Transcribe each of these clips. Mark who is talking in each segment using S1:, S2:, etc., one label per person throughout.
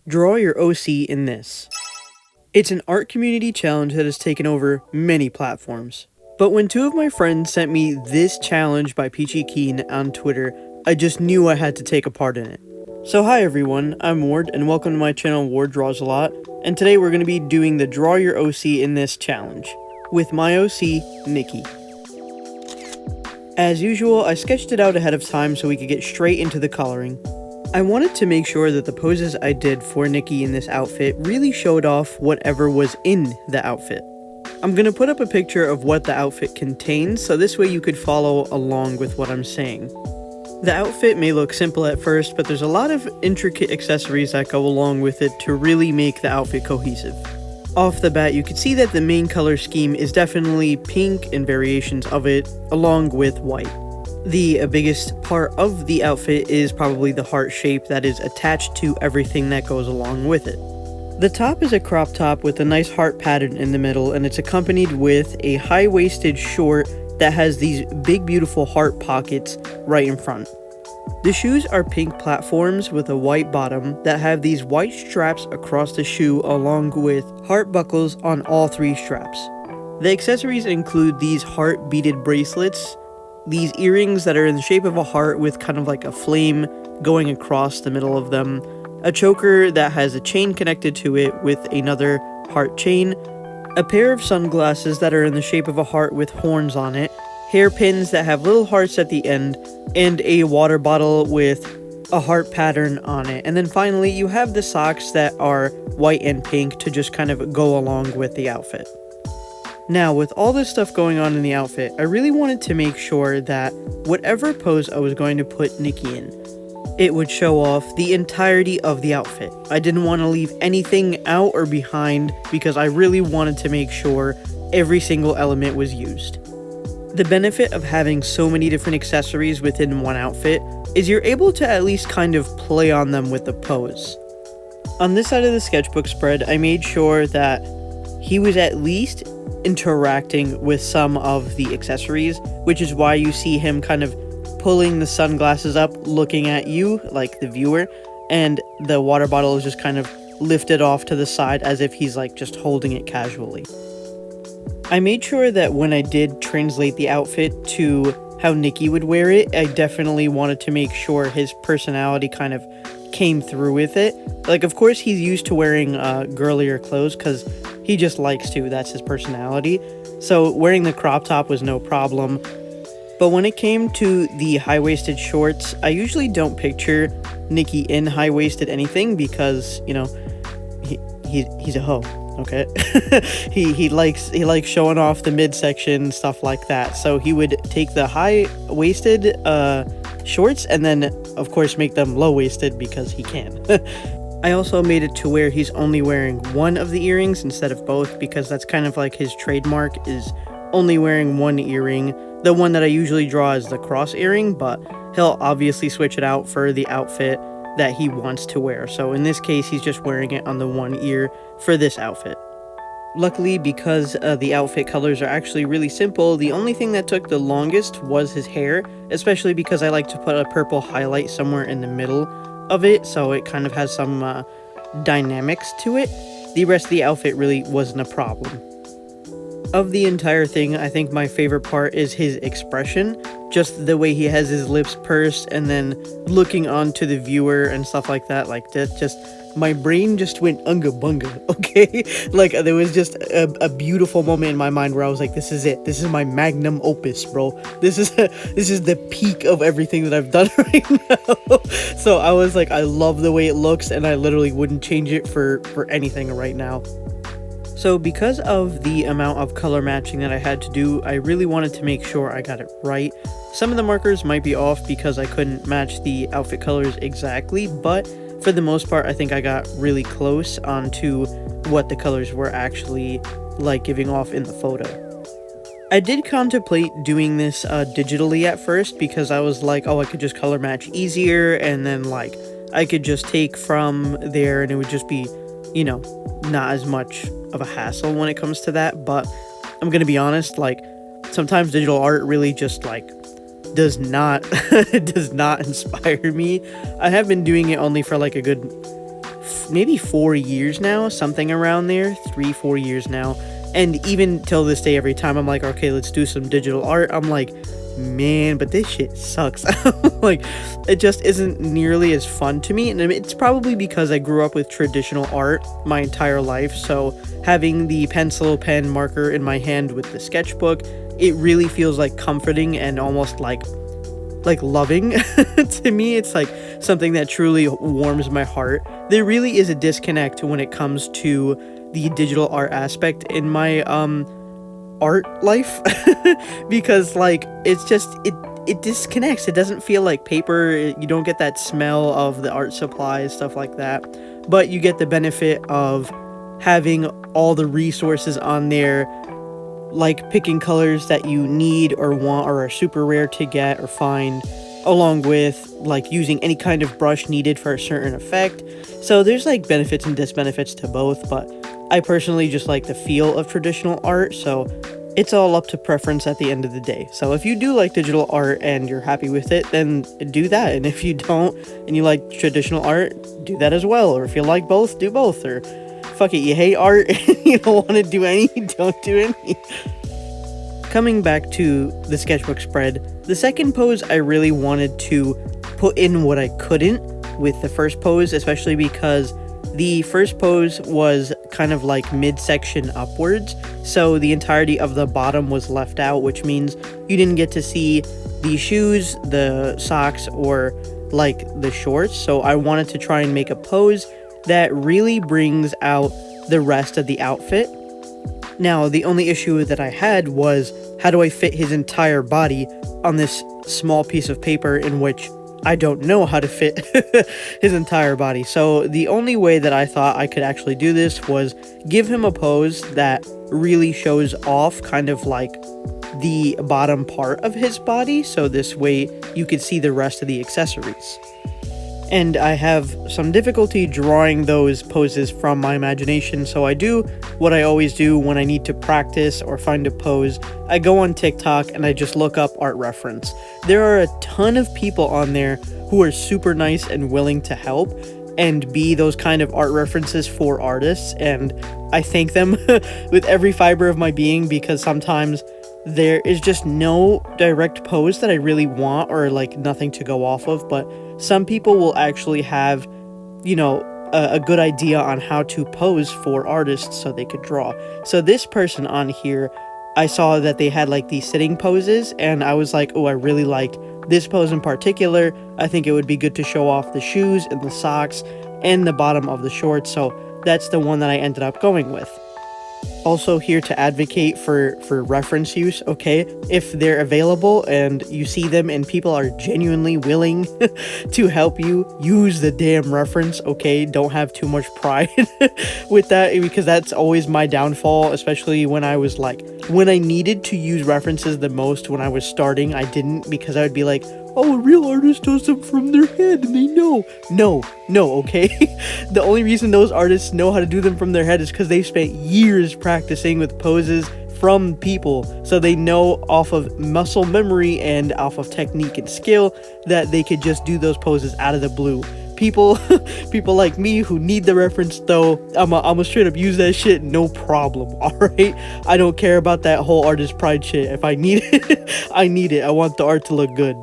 S1: Draw your OC in this. It's an art community challenge that has taken over many platforms. But when two of my friends sent me this challenge by Peachy Keen on Twitter, I just knew I had to take a part in it. So hi everyone, I'm Ward and welcome to my channel Wardrawsalot, and today we're going to be doing the Draw Your OC in this challenge, with my OC, Nikki. As usual, I sketched it out ahead of time so we could get straight into the coloring. I wanted to make sure that the poses I did for Nikki in this outfit really showed off whatever was in the outfit. I'm going to put up a picture of what the outfit contains, so this way you could follow along with what I'm saying. The outfit may look simple at first, but there's a lot of intricate accessories that go along with it to really make the outfit cohesive. Off the bat, you can see that the main color scheme is definitely pink and variations of it, along with white. The biggest part of the outfit is probably the heart shape that is attached to everything that goes along with it. The top is a crop top with a nice heart pattern in the middle, and it's accompanied with a high-waisted short that has these big beautiful heart pockets right in front. The shoes are pink platforms with a white bottom that have these white straps across the shoe along with heart buckles on all three straps. The accessories include these heart beaded bracelets, these earrings that are in the shape of a heart with kind of like a flame going across the middle of them, a choker that has a chain connected to it with another heart chain, a pair of sunglasses that are in the shape of a heart with horns on it, hairpins that have little hearts at the end, and a water bottle with a heart pattern on it. And then finally, you have the socks that are white and pink to just kind of go along with the outfit. Now, with all this stuff going on in the outfit, I really wanted to make sure that whatever pose I was going to put Nikki in, it would show off the entirety of the outfit. I didn't want to leave anything out or behind because I really wanted to make sure every single element was used. The benefit of having so many different accessories within one outfit is you're able to at least kind of play on them with the pose. On this side of the sketchbook spread, I made sure that he was at least interacting with some of the accessories, which is why you see him kind of pulling the sunglasses up, looking at you, like the viewer, and the water bottle is just kind of lifted off to the side as if he's like just holding it casually. I made sure that when I did translate the outfit to how Nikki would wear it, I definitely wanted to make sure his personality kind of came through with it. Like, of course, he's used to wearing girlier clothes because he just likes to, that's his personality. So wearing the crop top was no problem. But when it came to the high-waisted shorts, I usually don't picture Nikki in high-waisted anything because, you know, he's a hoe, okay? he likes showing off the midsection, stuff like that. So he would take the high-waisted shorts and then, of course, make them low-waisted because he can. I also made it to where he's only wearing one of the earrings instead of both because that's kind of like his trademark, is only wearing one earring. The one that I usually draw is the cross earring, but he'll obviously switch it out for the outfit that he wants to wear. So in this case, he's just wearing it on the one ear for this outfit. Luckily, because the outfit colors are actually really simple, the only thing that took the longest was his hair, especially because I like to put a purple highlight somewhere in the middle of it, so it kind of has some dynamics to it. The rest of the outfit really wasn't a problem. Of the entire thing, I think my favorite part is his expression, just the way he has his lips pursed and then looking onto the viewer and stuff like that. Like, that just, my brain just went unga bunga, okay? Like, there was just a beautiful moment in my mind where I was like, this is it. This is my magnum opus, bro. This is the peak of everything that I've done right now. So I was like, I love the way it looks, and I literally wouldn't change it for anything right now. So because of the amount of color matching that I had to do, I really wanted to make sure I got it right. Some of the markers might be off because I couldn't match the outfit colors exactly, but for the most part, I think I got really close onto what the colors were actually like giving off in the photo. I did contemplate doing this digitally at first because I was like, oh, I could just color match easier, and then like I could just take from there and it would just be, you know, not as much of a hassle when it comes to that. But I'm gonna be honest, like sometimes digital art really just like does not inspire me. I have been doing it only for like a good maybe 4 years now, something around there, 3-4 years now. And even till this day, every time I'm like, okay, let's do some digital art, I'm like, man, but this shit sucks. Like, it just isn't nearly as fun to me. And it's probably because I grew up with traditional art my entire life. So having the pencil, pen, marker in my hand with the sketchbook, it really feels like comforting and almost like loving. To me, it's like something that truly warms my heart. There really is a disconnect when it comes to the digital art aspect in my art life, because like it's just it disconnects. It doesn't feel like paper. You don't get that smell of the art supplies, stuff like that, but you get the benefit of having all the resources on there, like picking colors that you need or want or are super rare to get or find, along with like using any kind of brush needed for a certain effect. So there's like benefits and disbenefits to both, but I personally just like the feel of traditional art, so it's all up to preference at the end of the day. So if you do like digital art and you're happy with it, then do that. And if you don't and you like traditional art, do that as well. Or if you like both, do both. Or fuck it, you hate art and you don't want to do any, don't do any. Coming back to the sketchbook spread, the second pose I really wanted to put in what I couldn't with the first pose, especially because the first pose was kind of like midsection upwards, so the entirety of the bottom was left out, which means you didn't get to see the shoes, the socks, or like the shorts. So I wanted to try and make a pose that really brings out the rest of the outfit. Now, the only issue that I had was, how do I fit his entire body on this small piece of paper in which I don't know how to fit his entire body? So the only way that I thought I could actually do this was give him a pose that really shows off kind of like the bottom part of his body, so this way you could see the rest of the accessories. And I have some difficulty drawing those poses from my imagination, so I do what I always do when I need to practice or find a pose. I go on TikTok and I just look up art reference. There are a ton of people on there who are super nice and willing to help and be those kind of art references for artists, and I thank them with every fiber of my being, because sometimes there is just no direct pose that I really want, or like nothing to go off of, but some people will actually have, you know, a good idea on how to pose for artists so they could draw. So this person on here, I saw that they had like these sitting poses, and I was like, oh, I really like this pose in particular. I think it would be good to show off the shoes and the socks and the bottom of the shorts, so that's the one that I ended up going with. Also here to advocate for reference use, okay? If they're available and you see them and people are genuinely willing to help you, use the damn reference, okay? Don't have too much pride with that, because that's always my downfall, especially when I was like, when I needed to use references the most when I was starting, I didn't, because I would be like, oh, a real artist does them from their head and they know. No, okay? The only reason those artists know how to do them from their head is because they spent years practicing with poses from people, so they know off of muscle memory and off of technique and skill that they could just do those poses out of the blue. People like me who need the reference, though, I'ma straight up use that shit, no problem, alright? I don't care about that whole artist pride shit. If I need it, I need it. I want the art to look good.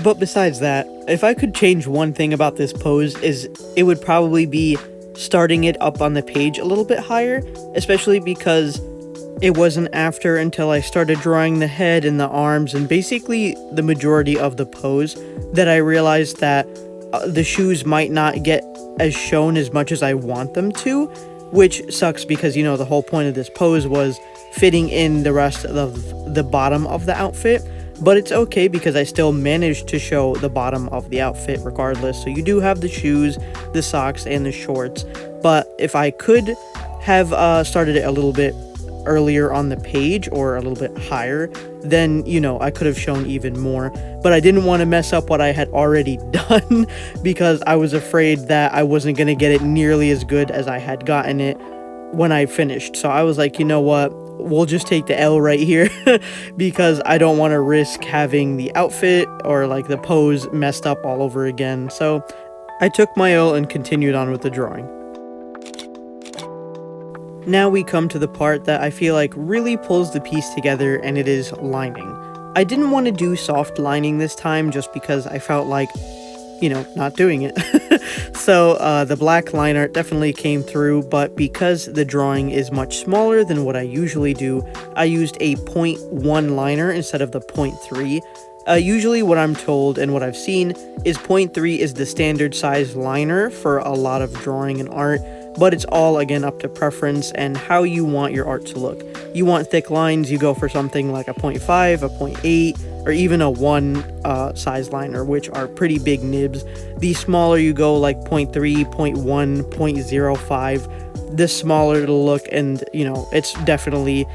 S1: But besides that, if I could change one thing about this pose, is it would probably be starting it up on the page a little bit higher, especially because it wasn't until I started drawing the head and the arms and basically the majority of the pose that I realized that the shoes might not get as shown as much as I want them to, which sucks because, you know, the whole point of this pose was fitting in the rest of the bottom of the outfit. But it's okay because I still managed to show the bottom of the outfit regardless. So you do have the shoes, the socks, and the shorts. But if I could have started it a little bit earlier on the page or a little bit higher, then, you know, I could have shown even more. But I didn't want to mess up what I had already done because I was afraid that I wasn't going to get it nearly as good as I had gotten it when I finished. So I was like, you know what? We'll just take the L right here because I don't want to risk having the outfit or like the pose messed up all over again. So I took my L and continued on with the drawing. Now we come to the part that I feel like really pulls the piece together, and it is lining. I didn't want to do soft lining this time just because I felt like, not doing it. So the black line art definitely came through, but because the drawing is much smaller than what I usually do, I used a 0.1 liner instead of the 0.3. Usually what I'm told and what I've seen is 0.3 is the standard size liner for a lot of drawing and art, but it's all again up to preference and how you want your art to look. You want thick lines, you go for something like a 0.5, a 0.8, or even a 1 size liner, which are pretty big nibs. The smaller you go, like 0.3, 0.1, 0.05, the smaller it'll look, and it's definitely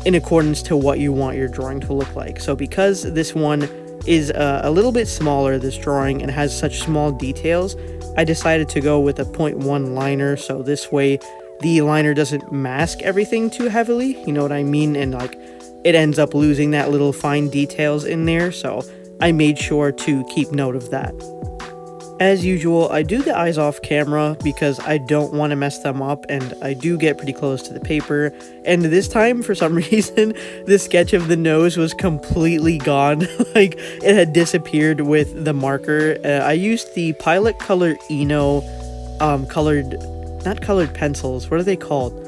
S1: in accordance to what you want your drawing to look like. So because this one is a little bit smaller, this drawing, and has such small details, I decided to go with a 0.1 liner, so this way the liner doesn't mask everything too heavily, you know what I mean, and it ends up losing that little fine details in there, so I made sure to keep note of that. As usual, I do the eyes off camera because I don't want to mess them up, and I do get pretty close to the paper, and this time, for some reason, the sketch of the nose was completely gone. It had disappeared with the marker. I used the Pilot Color Eno not colored pencils, what are they called?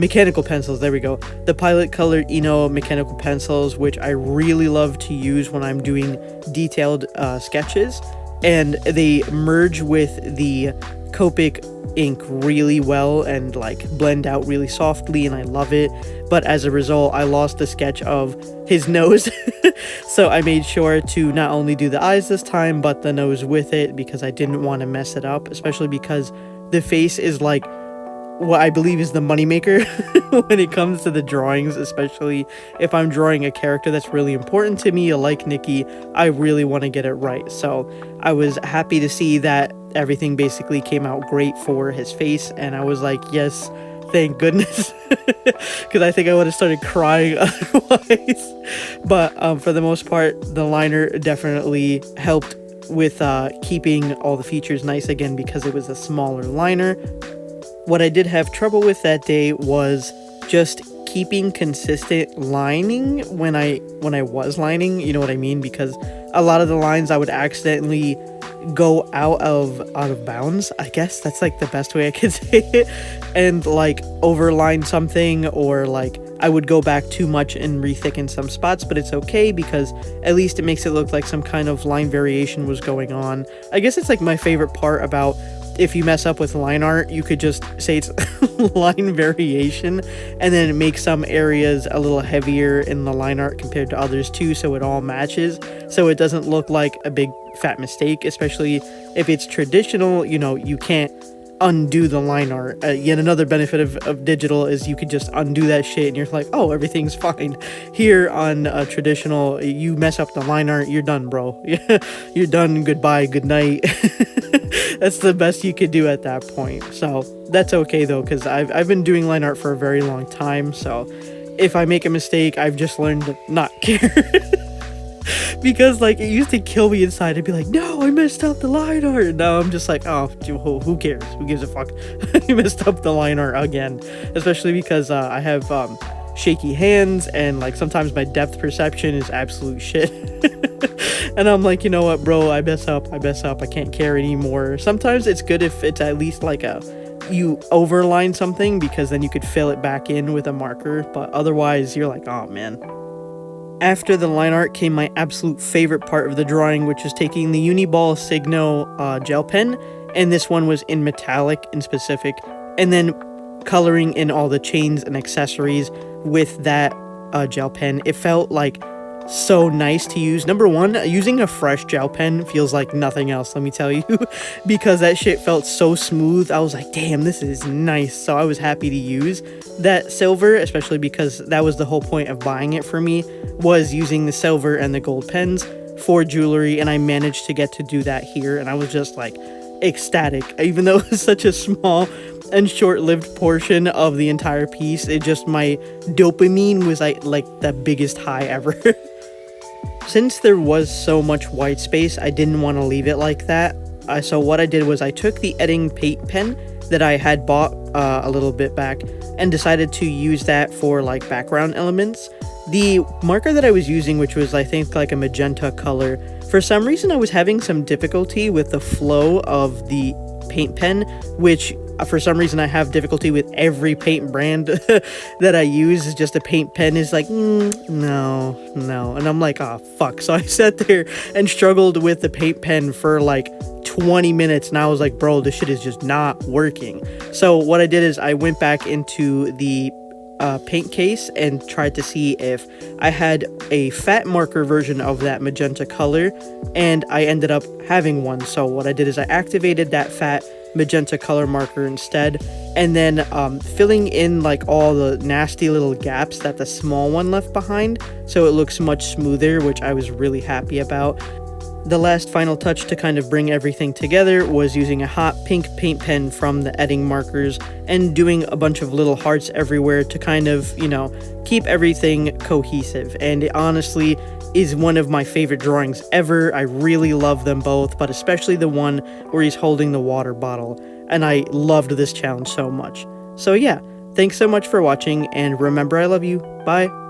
S1: Mechanical pencils, there we go. The Pilot Color Eno mechanical pencils, which I really love to use when I'm doing detailed sketches. And they merge with the Copic ink really well and blend out really softly, and I love it. But as a result, I lost the sketch of his nose. So I made sure to not only do the eyes this time, but the nose with it, because I didn't want to mess it up, especially because the face is what I believe is the moneymaker when it comes to the drawings, especially if I'm drawing a character that's really important to me, like Nikki. I really want to get it right. So I was happy to see that everything basically came out great for his face, and I was like, yes, thank goodness, because I think I would have started crying otherwise. But for the most part, the liner definitely helped with keeping all the features nice again, because it was a smaller liner. What I did have trouble with that day was just keeping consistent lining when I was lining, you know what I mean? Because a lot of the lines I would accidentally go out of bounds, I guess that's the best way I could say it, and overline something, or I would go back too much and rethicken some spots, but it's okay because at least it makes it look like some kind of line variation was going on. I guess it's my favorite part about, if you mess up with line art, you could just say it's line variation, and then make some areas a little heavier in the line art compared to others too, so it all matches, so it doesn't look like a big fat mistake, especially if it's traditional. You can't undo the line art. Yet another benefit of digital is you could just undo that shit and you're like, oh, everything's fine. Here on traditional, you mess up the line art, you're done, bro. You're done. Goodbye, good night. That's the best you could do at that point. So that's okay though, because I've been doing line art for a very long time, so if I make a mistake, I've just learned to not care. Because it used to kill me inside. I'd be like, no, I messed up the line art. And now I'm just like, oh, who cares? Who gives a fuck? I messed up the line art again. Especially because I have shaky hands, and sometimes my depth perception is absolute shit. And I'm like, you know what, bro, I mess up, I can't care anymore. Sometimes it's good if it's at least you overline something, because then you could fill it back in with a marker, but otherwise you're like, oh man. After the line art came my absolute favorite part of the drawing, which is taking the Uniball Signo gel pen, and this one was in metallic in specific, and then coloring in all the chains and accessories with that gel pen. It felt so nice to use. Number one, using a fresh gel pen feels like nothing else, let me tell you, because that shit felt so smooth. I was like, damn, this is nice. So I was happy to use that silver, especially because that was the whole point of buying it for me, was using the silver and the gold pens for jewelry, and I managed to get to do that here, and I was just ecstatic. Even though it was such a small and short-lived portion of the entire piece, my dopamine was the biggest high ever. Since there was so much white space, I didn't want to leave it like that. So what I did was I took the Edding paint pen that I had bought a little bit back and decided to use that for like background elements. The marker that I was using, which was I think like a magenta color, for some reason I was having some difficulty with the flow of the paint pen, which for some reason I have difficulty with every paint brand that I use. Is just a paint pen is like, no, and I'm like, oh fuck. So I sat there and struggled with the paint pen for like 20 minutes, and I was like, bro, this shit is just not working. So what I did is I went back into the paint case and tried to see if I had a fat marker version of that magenta color, and I ended up having one. So what I did is I activated that fat magenta color marker instead, and then filling in like all the nasty little gaps that the small one left behind, so it looks much smoother, which I was really happy about. The last final touch to kind of bring everything together was using a hot pink paint pen from the Edding markers and doing a bunch of little hearts everywhere to kind of, you know, keep everything cohesive. And it honestly is one of my favorite drawings ever. I really love them both, but especially the one where he's holding the water bottle. And I loved this challenge so much. So yeah, thanks so much for watching, and remember, I love you. Bye.